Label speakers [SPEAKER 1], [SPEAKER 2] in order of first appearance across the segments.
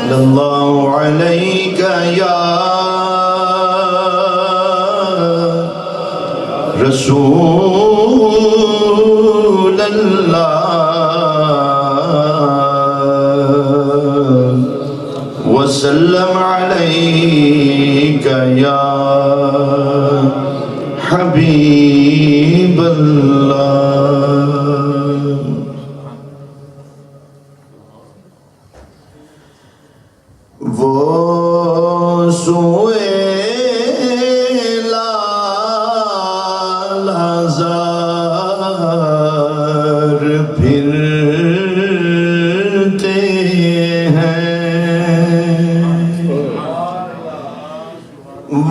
[SPEAKER 1] صلی اللہ علیک یا رسول اللہ وسلم علیک یا حبیب اللہ. وہ سوئے لالہزار پھرتے ہیں،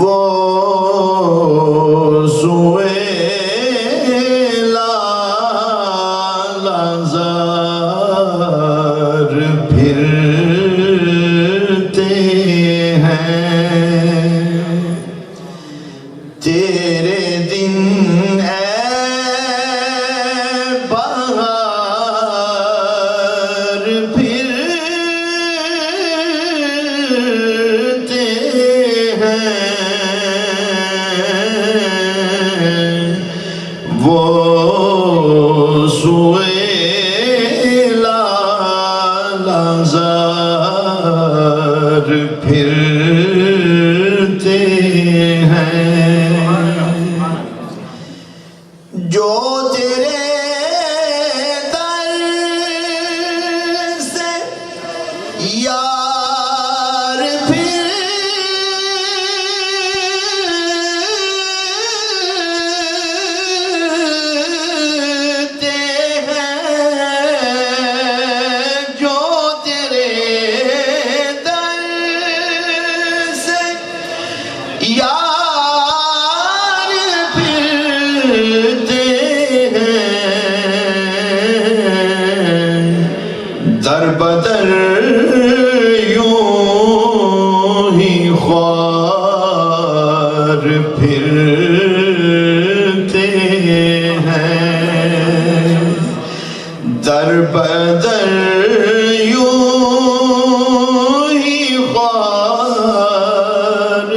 [SPEAKER 1] وہ سوئے لالہزار پھرتے ہیں. تیرے دن اے بہار پھرتے ہیں، وہ سوئے لالہزار پھرتے ہیں. جو تیرے در سے یار پھرتے ہیں، جو تیرے در سے یار پھرتے در بدر یوں ہی خوار پھرتے ہیں، در بدر یوں ہی خوار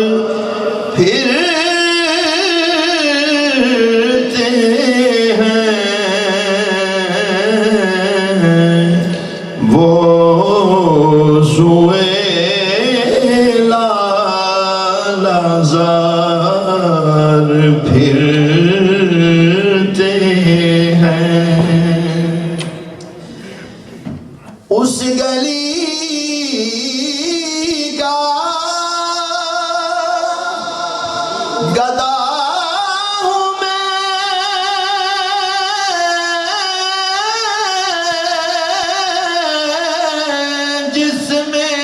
[SPEAKER 1] پھرتے ہیں. وہ سوئے لالہزار پھرتے ہیں. اس گلی کا گدا ہوں میں، جس میں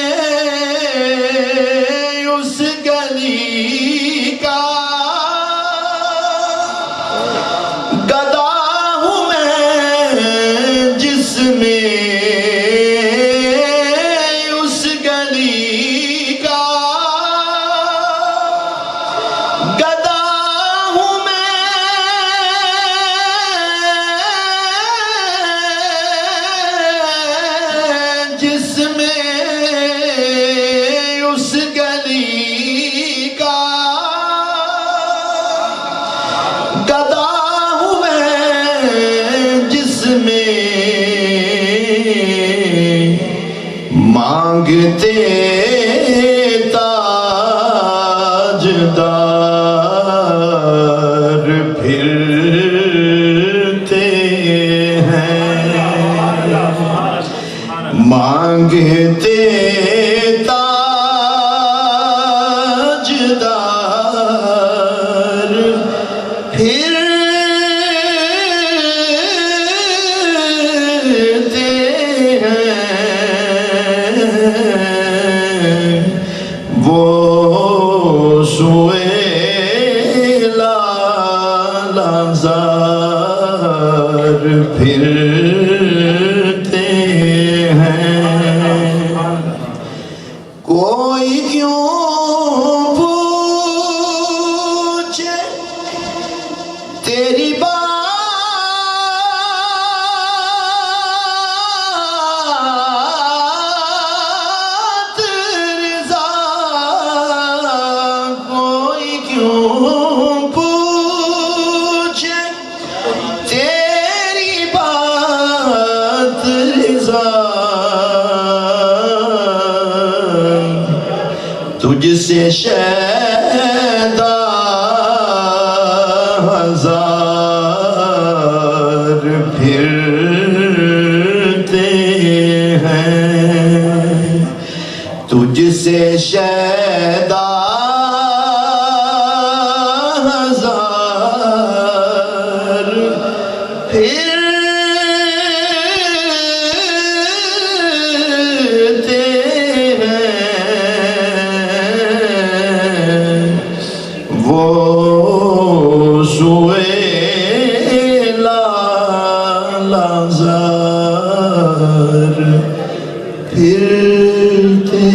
[SPEAKER 1] اس گلی کا گدا ہوں میں، جس میں اس گلی کا گدا ہوں میں. جس میں اس گلی کا گدا ہوں میں، جس میں مانگتے تاجدار پھرتے ہیں، مانگتے تاجدار پھرتے ہیں. وہ سوئے لالہزار پھرتے ہیں. کوئی کیوں پوچھے تیری بات تجھ سے شیدا ہزار پھرتے ہیں، تجھ سے شیدا ہزار پھرتے ہیں، وہ سوئے لالازار پھرتے